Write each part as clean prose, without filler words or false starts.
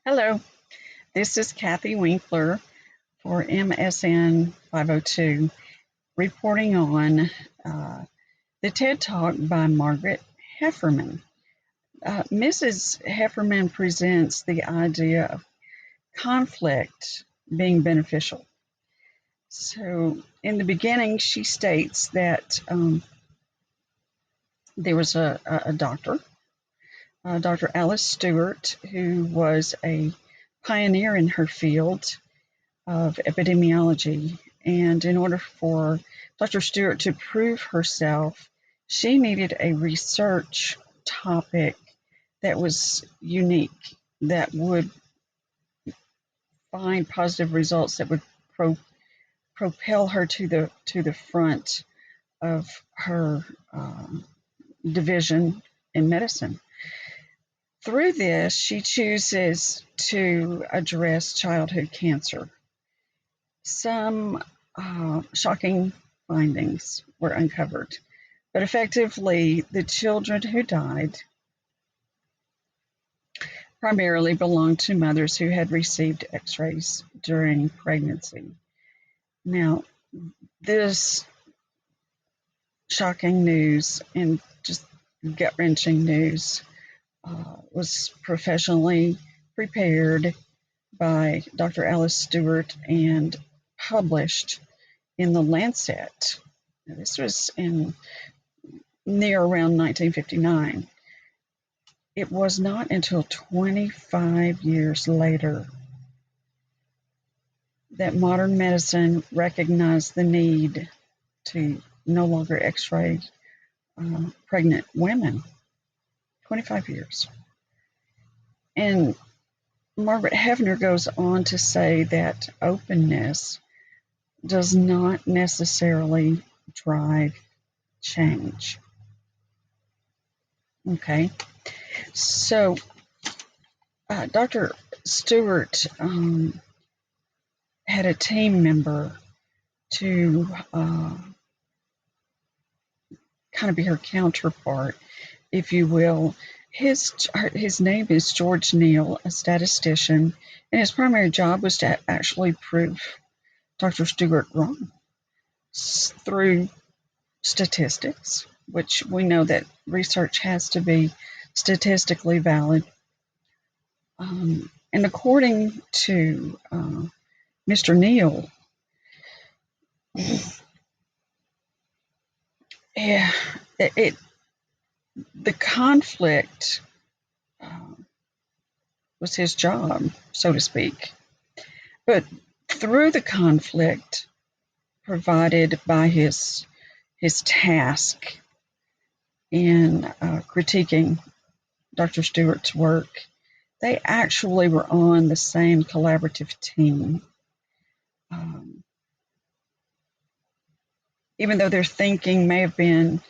Hello, this is Kathy Winkler for MSN 502 reporting on the TED Talk by Margaret Hefferman. Mrs. Hefferman presents the idea of conflict being beneficial. So, in the beginning, she states that there was a doctor, Dr. Alice Stewart, who was a pioneer in her field of epidemiology. And in order for Dr. Stewart to prove herself, she needed a research topic that was unique, that would find positive results, that would propel her to the front of her division in medicine. Through this, she chooses to address childhood cancer. Some shocking findings were uncovered, but effectively, the children who died primarily belonged to mothers who had received x-rays during pregnancy. Now, this shocking news and just gut-wrenching news was professionally prepared by Dr. Alice Stewart and published in the Lancet. Now, this was in near around 1959. It was not until 25 years later that modern medicine recognized the need to no longer x-ray pregnant women. 25 years. And Margaret Hefferman goes on to say that openness does not necessarily drive change. Okay, so Dr. Stewart had a team member to kind of be her counterpart, if you will. His name is George Neal, a statistician, and his primary job was to actually prove Dr. Stewart wrong through statistics, which we know that research has to be statistically valid. And according to Mr. Neal, the conflict was his job, so to speak. But through the conflict provided by his task in critiquing Dr. Stewart's work, they actually were on the same collaborative team. Even though their thinking may have been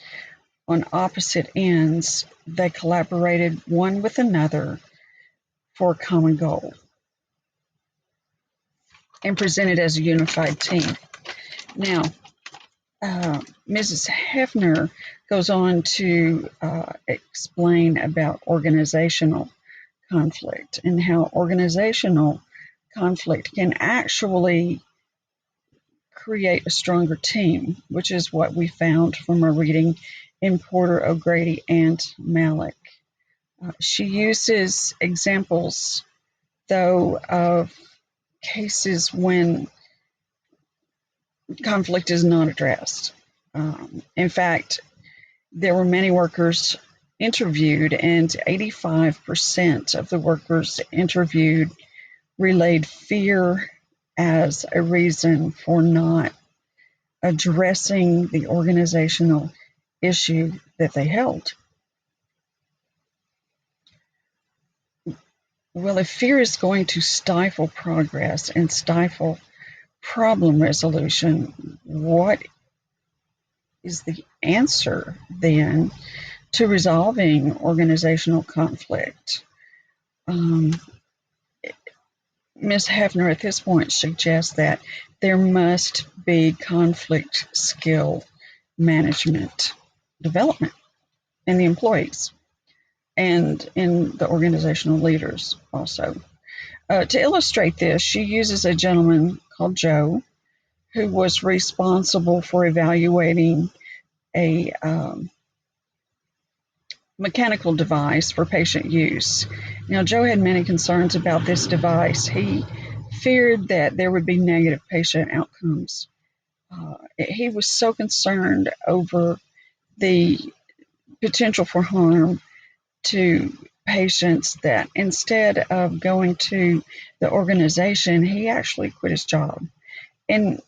on opposite ends, they collaborated one with another for a common goal and presented as a unified team. Now, Mrs. Hefner goes on to explain about organizational conflict and how organizational conflict can actually create a stronger team, which is what we found from our reading in Porter, O'Grady, and Malik. She uses examples, though, of cases when conflict is not addressed. In fact, there were many workers interviewed, and 85% of the workers interviewed relayed fear as a reason for not addressing the organizational issue that they held. Well, if fear is going to stifle progress and stifle problem resolution, what is the answer then to resolving organizational conflict? Ms. Hefner at this point suggests that there must be conflict skill management development in the employees and in the organizational leaders also. To illustrate this, she uses a gentleman called Joe who was responsible for evaluating a mechanical device for patient use. Now, Joe had many concerns about this device. He feared that there would be negative patient outcomes. He was so concerned over the potential for harm to patients that instead of going to the organization, he actually quit his job. And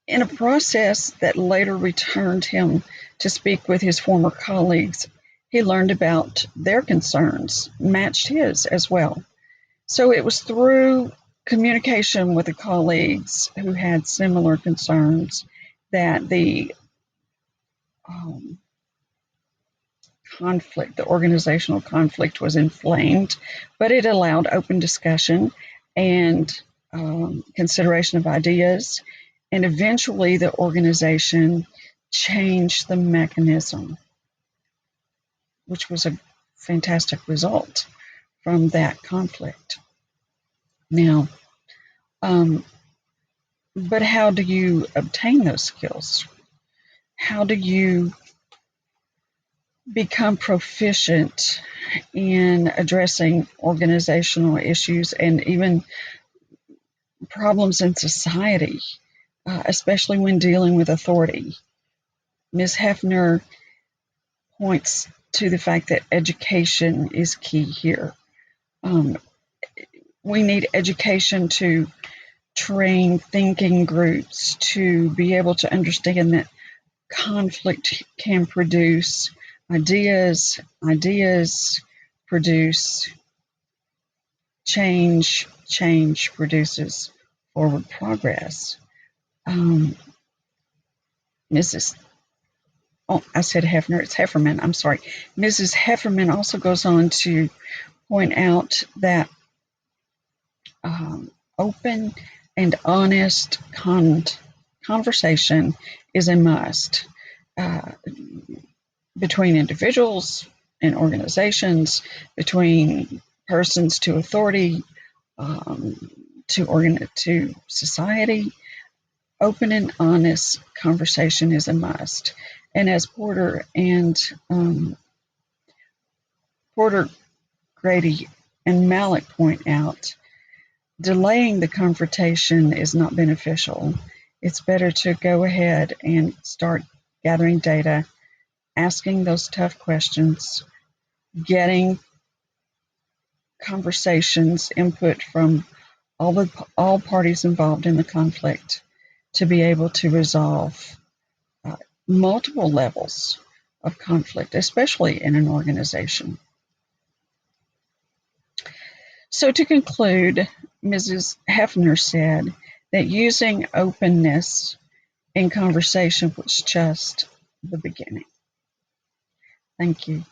in a process that later returned him to speak with his former colleagues, he learned about their concerns, matched his as well. So it was through communication with the colleagues who had similar concerns that the conflict, the organizational conflict, was inflamed, but it allowed open discussion and consideration of ideas. And eventually the organization changed the mechanism, which was a fantastic result from that conflict. Now, but how do you obtain those skills? How do you become proficient in addressing organizational issues and even problems in society, especially when dealing with authority? Ms. Hefner points to the fact that education is key here. We need education to train thinking groups to be able to understand that conflict can produce ideas, ideas produce change, change produces forward progress. I said Hefner, it's Hefferman, I'm sorry. Mrs. Hefferman also goes on to point out that open and honest conversation is a must between individuals and organizations, between persons to authority, to society. Open and honest conversation is a must. And as Porter, Grady, and Malik point out, delaying the confrontation is not beneficial. It's better to go ahead and start gathering data, asking those tough questions, getting conversations, input from all parties involved in the conflict to be able to resolve multiple levels of conflict, especially in an organization. So to conclude, Mrs. Hefner said that using openness in conversation was just the beginning. Thank you.